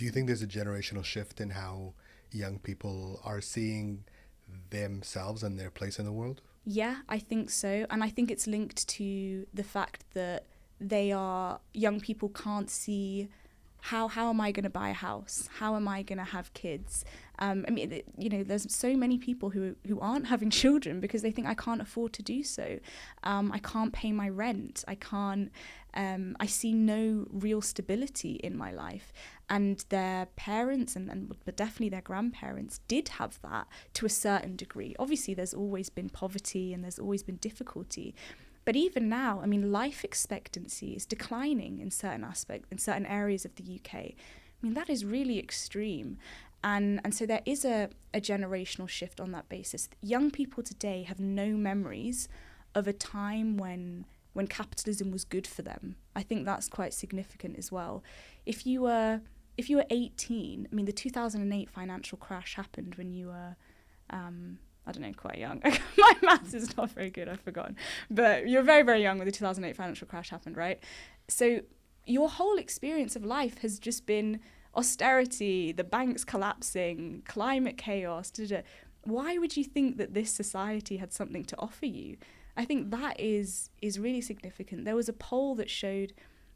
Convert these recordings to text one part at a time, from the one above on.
Do you think there's a generational shift in how young people are seeing themselves and their place in the world? Yeah, I think so. And I think it's linked to the fact that young people can't see how am I going to buy a house? How am I going to have kids? There's so many people who aren't having children because they think I can't afford to do so. I can't pay my rent. I see no real stability in my life. And their parents but definitely their grandparents did have that to a certain degree. Obviously, there's always been poverty and there's always been difficulty. But even now, I mean, life expectancy is declining in in certain areas of the UK. I mean, that is really extreme. And so there is a generational shift on that basis. Young people today have no memories of a time when capitalism was good for them. I think that's quite significant as well. If you were 18, I mean, the 2008 financial crash happened when you were I don't know, quite young. My maths is not very good, I've forgotten. But you're very, very young when the 2008 financial crash happened, right? So your whole experience of life has just been austerity, the banks collapsing, climate chaos. Why would you think that this society had something to offer you? I think that is really significant. There was a poll that showed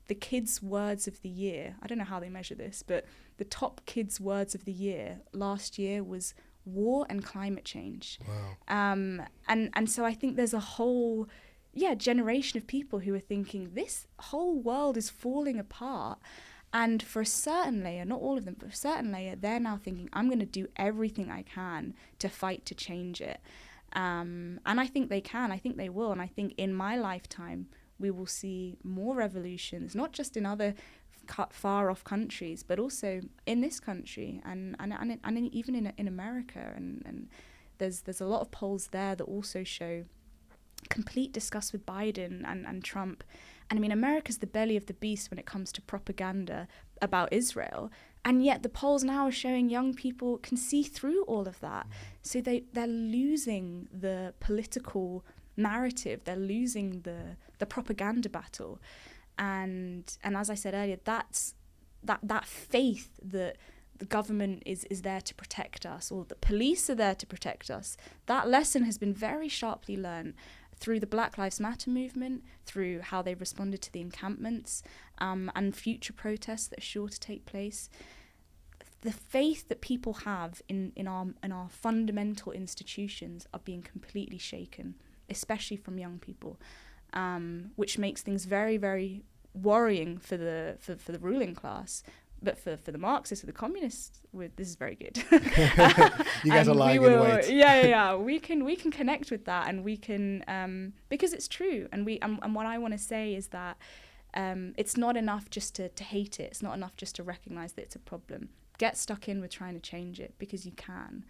the kids' words of the year. I don't know how they measure this, but the top kids' words of the year last year was war and climate change. Wow. And so I think there's a whole generation of people who are thinking this whole world is falling apart. And for a certain layer, not all of them, but a certain layer, they're now thinking, I'm going to do everything I can to fight to change it. And I think they can. I think they will. And I think in my lifetime, we will see more revolutions, not just in other far off countries, but also in this country and even in America. And there's a lot of polls there that also show complete disgust with Biden and Trump. And I mean, America's the belly of the beast when it comes to propaganda about Israel. And yet the polls now are showing young people can see through all of that. So they're losing the political narrative. They're losing the propaganda battle. And as I said earlier, that's that faith that the government is there to protect us, or the police are there to protect us. That lesson has been very sharply learned through the Black Lives Matter movement, through how they responded to the encampments, and future protests that are sure to take place. The faith that people have in our fundamental institutions are being completely shaken, especially from young people. Which makes things very, very worrying for the ruling class. But for the Marxists or the communists, this is very good. You guys are lying in wait. Yeah. We can connect with that, and we can because it's true. And what I want to say is that it's not enough just to hate it. It's not enough just to recognize that it's a problem. Get stuck in with trying to change it, because you can.